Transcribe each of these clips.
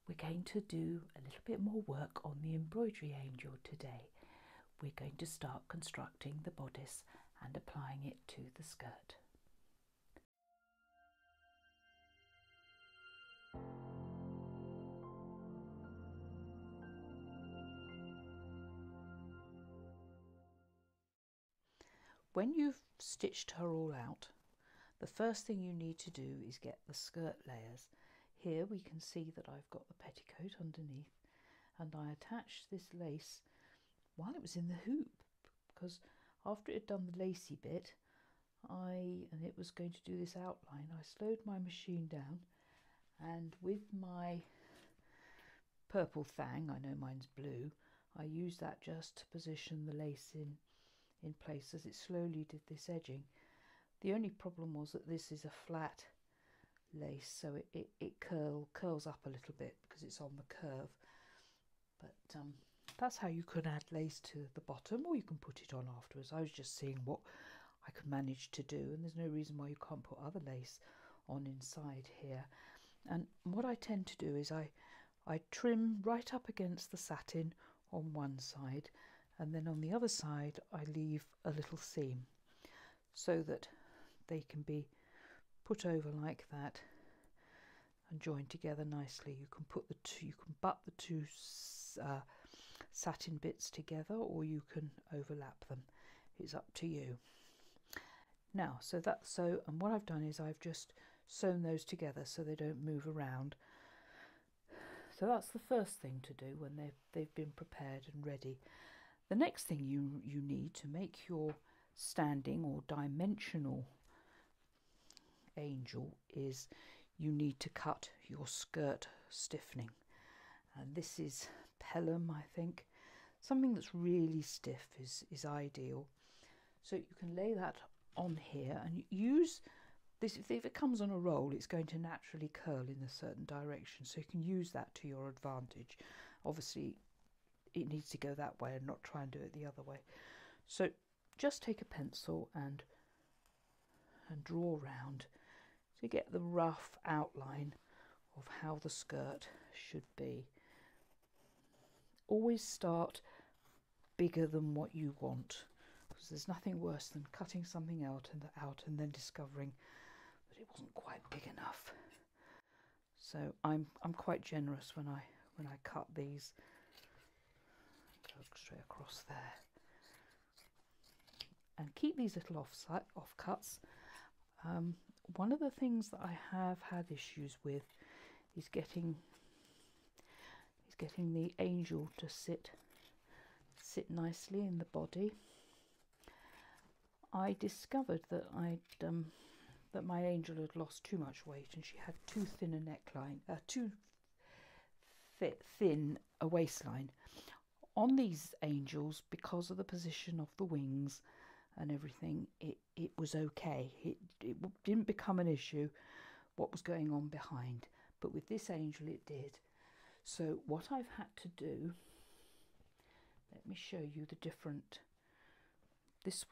we're going to do a little bit more work on the Embroidery Angel today. We're going to start constructing the bodice and applying it to the skirt. When you've stitched her all out, the first thing you need to do is get the skirt layers. Here we can see that I've got the petticoat underneath, and I attached this lace while it was in the hoop, because after it had done the lacy bit and it was going to do this outline, I slowed my machine down, and with my purple thang, I know mine's blue, I used that just to position the lace in place as it slowly did this edging. The only problem was that this is a flat lace, so it curls up a little bit because it's on the curve. But that's how you can add lace to the bottom, or you can put it on afterwards. I was just seeing what I could manage to do, and there's no reason why you can't put other lace on inside here. And what I tend to do is I trim right up against the satin on one side, and then on the other side I leave a little seam so that they can be put over like that and joined together nicely. You can butt the two satin bits together, or you can overlap them. It's up to you. Now, and what I've done is I've just sewn those together so they don't move around. So that's the first thing to do when they've been prepared and ready. The next thing you need to make your standing or dimensional angel is you need to cut your skirt stiffening, and this is Pelham, I think. Something that's really stiff is ideal. So you can lay that on here and use this. If it comes on a roll, it's going to naturally curl in a certain direction, so you can use that to your advantage. Obviously it needs to go that way and not try and do it the other way. So just take a pencil and draw round to get the rough outline of how the skirt should be. Always start bigger than what you want, because there's nothing worse than cutting something out and then discovering that it wasn't quite big enough. So I'm quite generous when I cut these. Go straight across there, and keep these little offcuts. One of the things that I have had issues with is getting the angel to sit nicely in the body. I discovered that that my angel had lost too much weight, and she had too thin a neckline, too thin a waistline. On these angels, because of the position of the wings and everything, it was okay. It didn't become an issue what was going on behind, but with this angel it did. So what I've had to do, let me show you the different. This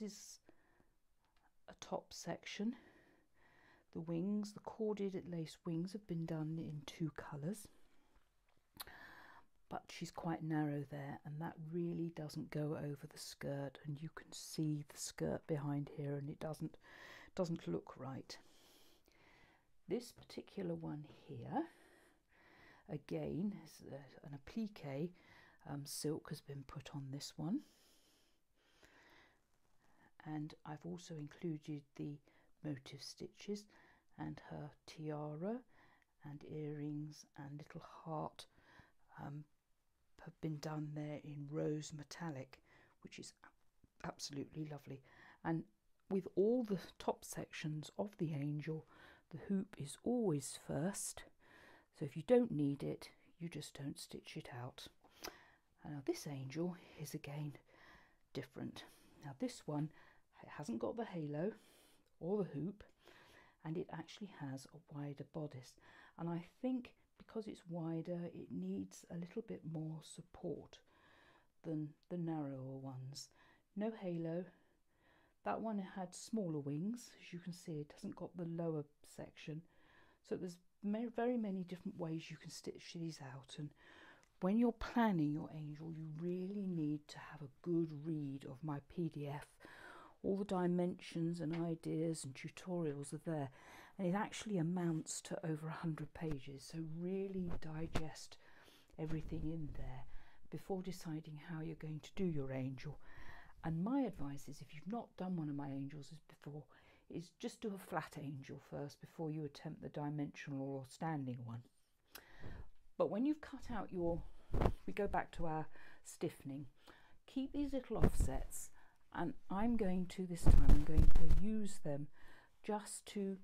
is a top section. The wings, the corded lace wings, have been done in two colours, but she's quite narrow there, and that really doesn't go over the skirt, and you can see the skirt behind here, and it doesn't look right. This particular one here, again, is an applique silk has been put on this one, and I've also included the motif stitches, and her tiara and earrings and little heart have been done there in rose metallic, which is absolutely lovely. And with all the top sections of the angel, the hoop is always first, so if you don't need it, you just don't stitch it out. And now this angel is again different. Now this one, it hasn't got the halo or the hoop, and it actually has a wider bodice, and I think because it's wider, it needs a little bit more support than the narrower ones. No halo. That one had smaller wings, as you can see. It hasn't got the lower section, So there's very many different ways you can stitch these out, and when you're planning your angel, you really need to have a good read of my PDF. All the dimensions and ideas and tutorials are there, and it actually amounts to over 100 pages, so really digest everything in there before deciding how you're going to do your angel. And my advice is, if you've not done one of my angels before, is just do a flat angel first before you attempt the dimensional or standing one. But when you've cut out your, we go back to our stiffening, keep these little offsets, and I'm going to, this time, I'm going to use them just to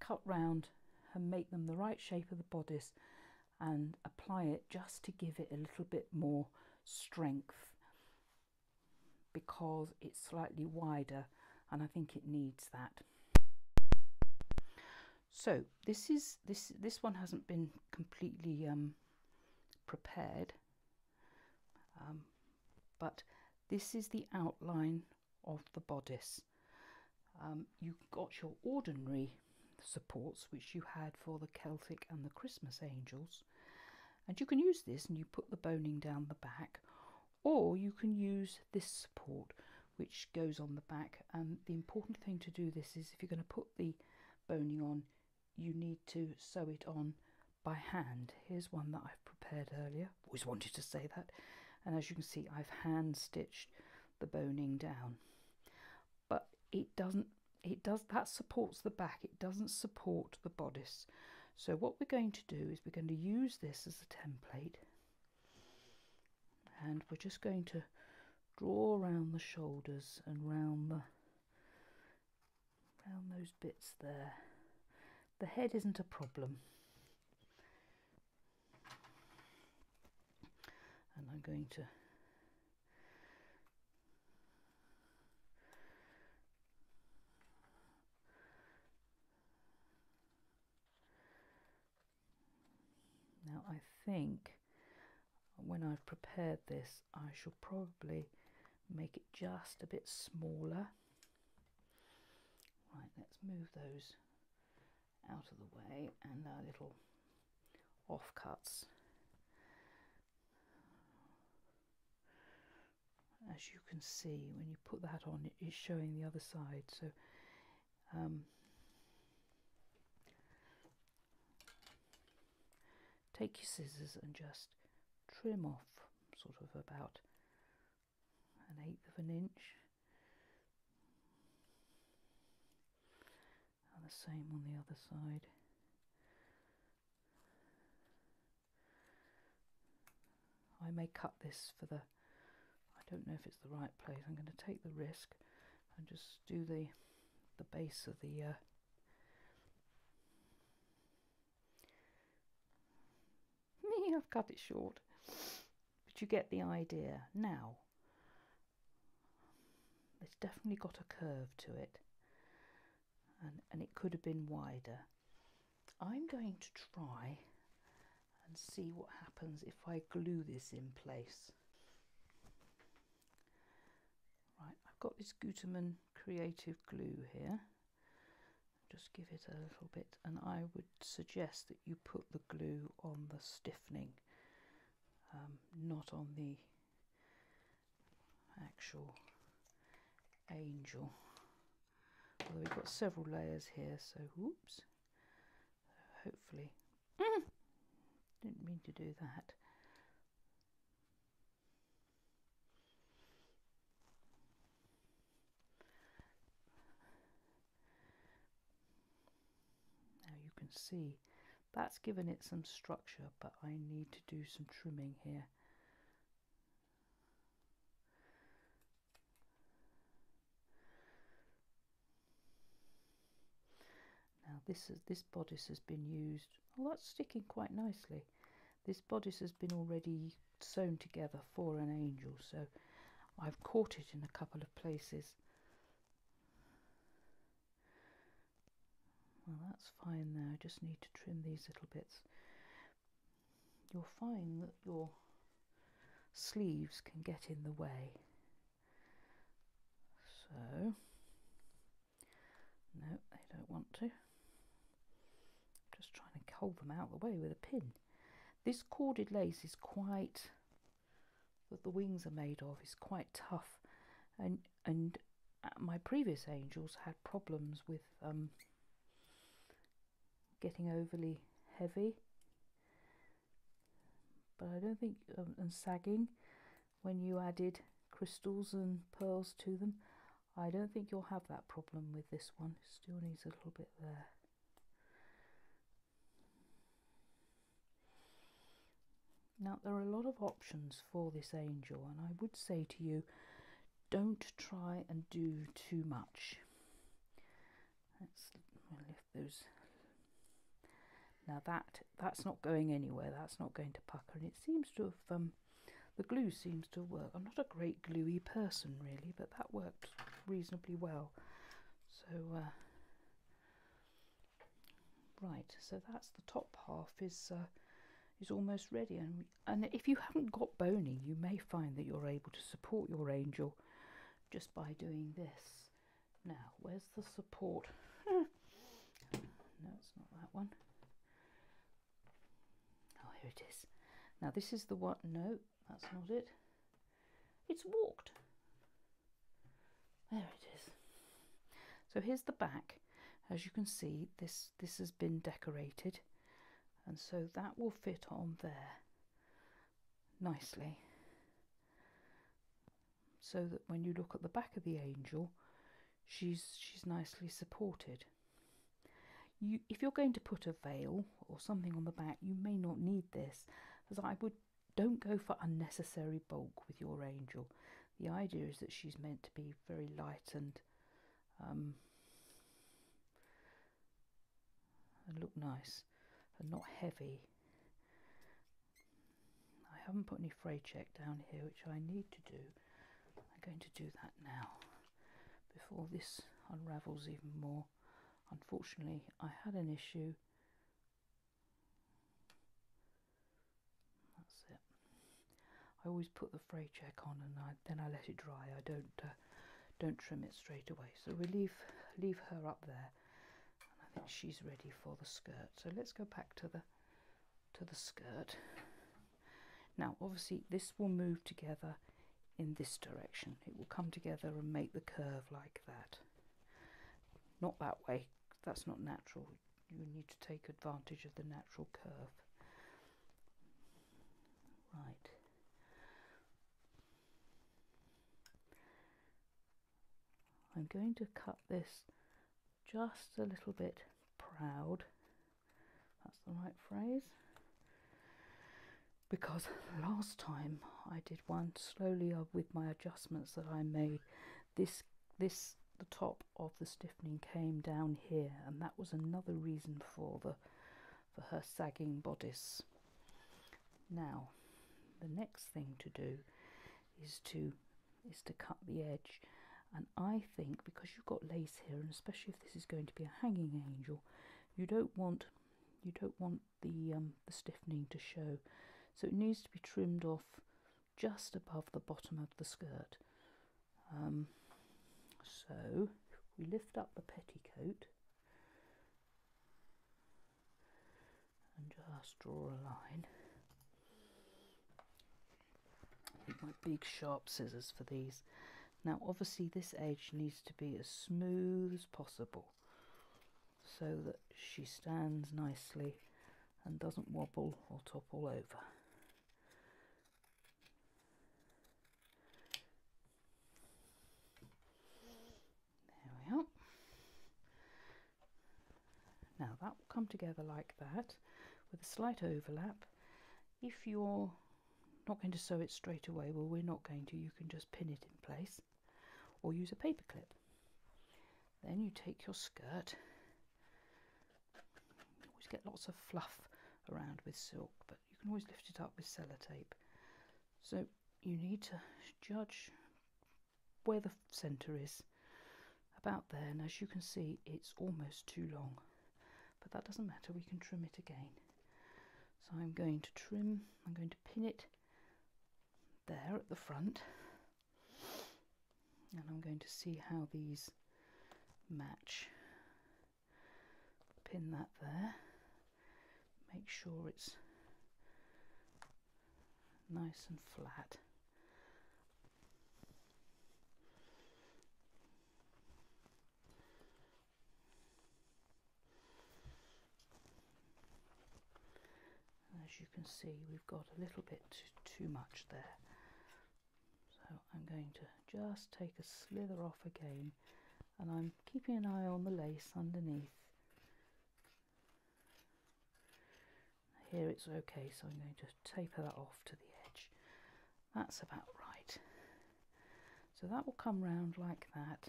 cut round and make them the right shape of the bodice and apply it just to give it a little bit more strength, because it's slightly wider and I think it needs that. So this one hasn't been completely prepared, but this is the outline of the bodice. You've got your ordinary supports which you had for the Celtic and the Christmas angels, and you can use this and you put the boning down the back, or you can use this support which goes on the back. And the important thing to do this is, if you're going to put the boning on, you need to sew it on by hand. Here's one that I've prepared earlier, always wanted to say that, and as you can see, I've hand stitched the boning down, but it does that supports the back, it doesn't support the bodice. So what we're going to do is we're going to use this as a template, and we're just going to draw around the shoulders and round those bits there. The head isn't a problem, and I'm going to now, I think when I've prepared this, I shall probably make it just a bit smaller. Right, let's move those out of the way, and our little offcuts. As you can see, when you put that on, it is showing the other side. So take your scissors and just trim off sort of about 1/8 of an inch, and the same on the other side. I may cut this for the, I don't know if it's the right place. I'm going to take the risk and just do the base of the I've cut it short, but you get the idea. Now, it's definitely got a curve to it, and it could have been wider. I'm going to try and see what happens if I glue this in place. Right, I've got this Gutermann Creative Glue here. Just give it a little bit, and I would suggest that you put the glue on the stiffening, not on the actual angel. Although we've got several layers here, so whoops. Hopefully, didn't mean to do that. You can see that's given it some structure, but I need to do some trimming here. Now this bodice has been used. Oh, that's sticking quite nicely. This bodice has been already sewn together for an angel, so I've caught it in a couple of places. Well, that's fine there. I just need to trim these little bits. You'll find that your sleeves can get in the way. So, no, they don't want to. hold them out of the way with a pin. This corded lace is quite, that the wings are made of, is quite tough, and my previous angels had problems with getting overly heavy, but I don't think and sagging when you added crystals and pearls to them. I don't think you'll have that problem with this one. It still needs a little bit there. Now there are a lot of options for this angel, and I would say to you, don't try and do too much. Let's lift those. Now that's not going anywhere, that's not going to pucker, and it seems to have, the glue seems to work. I'm not a great gluey person really, but that worked reasonably well. So right, so that's the top half is almost ready, and if you haven't got boning, you may find that you're able to support your angel just by doing this. Now, where's the support? No, it's not that one. Oh, here it is. Now this is the one. No, that's not it. It's walked. There it is. So here's the back. As you can see, this has been decorated, and so that will fit on there nicely, so that when you look at the back of the angel, she's nicely supported. If you're going to put a veil or something on the back, you may not need this, as don't go for unnecessary bulk with your angel. The idea is that she's meant to be very light and look nice and not heavy. I haven't put any fray check down here, which I need to do. I'm going to do that now before this unravels even more. Unfortunately, I had an issue. That's it. I always put the fray check on and then I let it dry. I don't trim it straight away. So we leave her up there, and I think she's ready for the skirt. So let's go back to the skirt. Now, obviously, this will move together in this direction. It will come together and make the curve like that. Not that way. That's not natural. You need to take advantage of the natural curve. Right. I'm going to cut this just a little bit proud. That's the right phrase. Because last time I did one slowly with my adjustments that I made, the top of the stiffening came down here, and that was another reason for her sagging bodice. Now, the next thing to do is to cut the edge, and I think because you've got lace here, and especially if this is going to be a hanging angel, you don't want the stiffening to show, so it needs to be trimmed off just above the bottom of the skirt. So we lift up the petticoat and just draw a line. I need my big sharp scissors for these. Now obviously this edge needs to be as smooth as possible so that she stands nicely and doesn't wobble or topple over. Now that will come together like that with a slight overlap. If you're not going to sew it straight away, well, we're not going to, you can just pin it in place or use a paper clip. Then you take your skirt. You always get lots of fluff around with silk, but you can always lift it up with sellotape. So you need to judge where the centre is, about there, and as you can see it's almost too long. But that doesn't matter, we can trim it again. So I'm going to trim, I'm going to pin it there at the front, and I'm going to see how these match. Pin that there, make sure it's nice and flat. As you can see, we've got a little bit too much there. So I'm going to just take a slither off again, and I'm keeping an eye on the lace underneath. Here it's okay, so I'm going to taper that off to the edge. That's about right. So that will come round like that,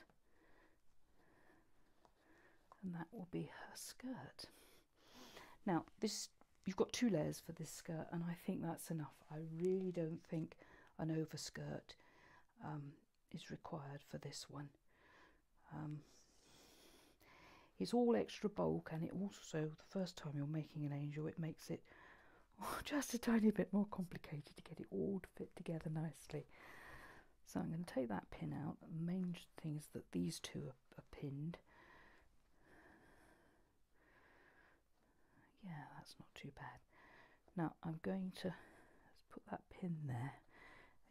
and that will be her skirt. Now this, you've got 2 layers for this skirt, and I think that's enough. I really don't think an overskirt is required for this one. It's all extra bulk, and it also, the first time you're making an angel, it makes it just a tiny bit more complicated to get it all to fit together nicely. So I'm going to take that pin out. The main thing is that these 2 are pinned. Yeah, that's not too bad. Now I'm going to put that pin there,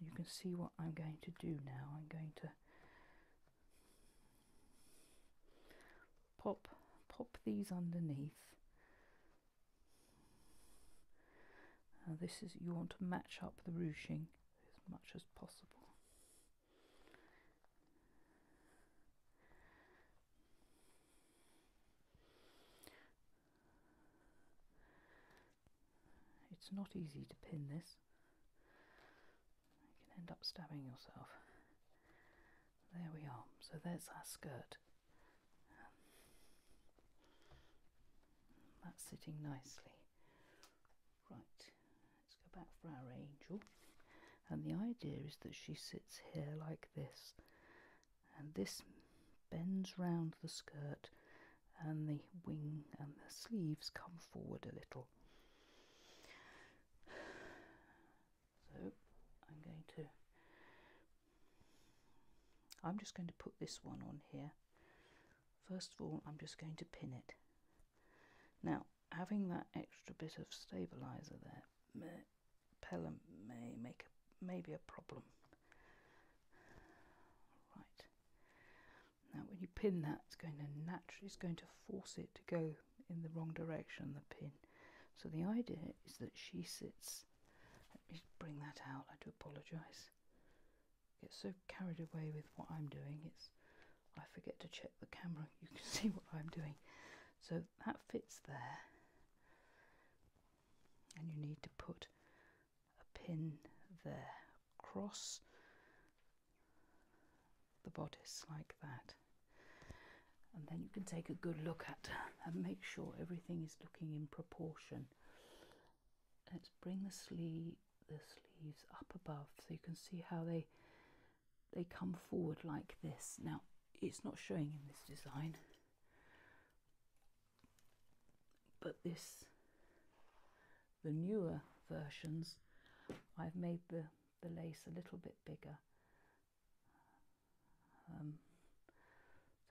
and you can see what I'm going to do now. I'm going to pop these underneath. Now this is, you want to match up the ruching as much as possible. It's not easy to pin this. You can end up stabbing yourself. There we are. So there's our skirt. That's sitting nicely. Right, let's go back for our angel. And the idea is that she sits here like this, and this bends round the skirt, and the wing and the sleeves come forward a little. So I'm just going to put this one on here. First of all, I'm just going to pin it. Now, having that extra bit of stabilizer there, may be a problem. Right. Now, when you pin that, it's going to force it to go in the wrong direction, the pin. So the idea is that she sits. Let me bring that out. I do apologise. Get so carried away with what I'm doing, I forget to check the camera. You can see what I'm doing. So that fits there, and you need to put a pin there across the bodice like that, and then you can take a good look at and make sure everything is looking in proportion. Let's bring the sleeves up above so you can see how they come forward like this. Now it's not showing in this design, but the newer versions, I've made the lace a little bit bigger,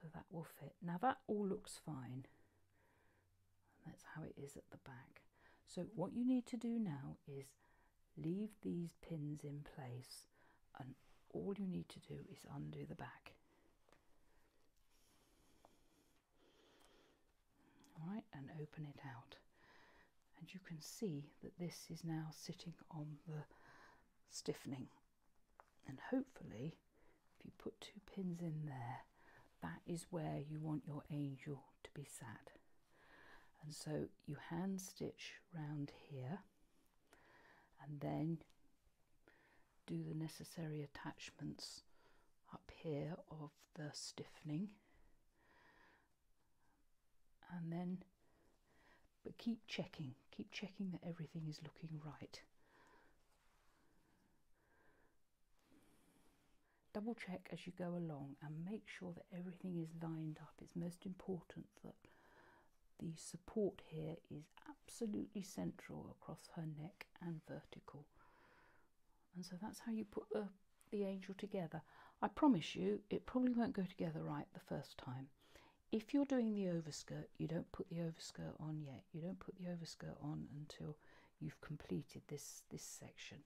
so that will fit. Now that all looks fine, and that's how it is at the back. So what you need to do now is leave these pins in place, and all you need to do is undo the back. Alright, and open it out. And you can see that this is now sitting on the stiffening. And hopefully, if you put 2 pins in there, that is where you want your angel to be sat. And so you hand stitch round here, and then do the necessary attachments up here of the stiffening, and then but keep checking that everything is looking right. Double check as you go along and make sure that everything is lined up. It's most important that the support here is absolutely central across her neck and vertical. And so that's how you put the angel together. I promise you, it probably won't go together right the first time. If you're doing the overskirt, you don't put the overskirt on yet. You don't put the overskirt on until you've completed this section.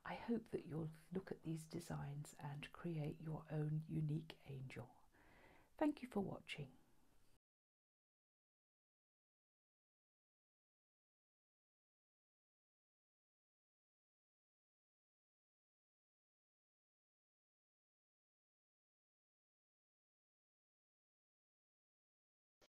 I hope that you'll look at these designs and create your own unique angel. Thank you for watching.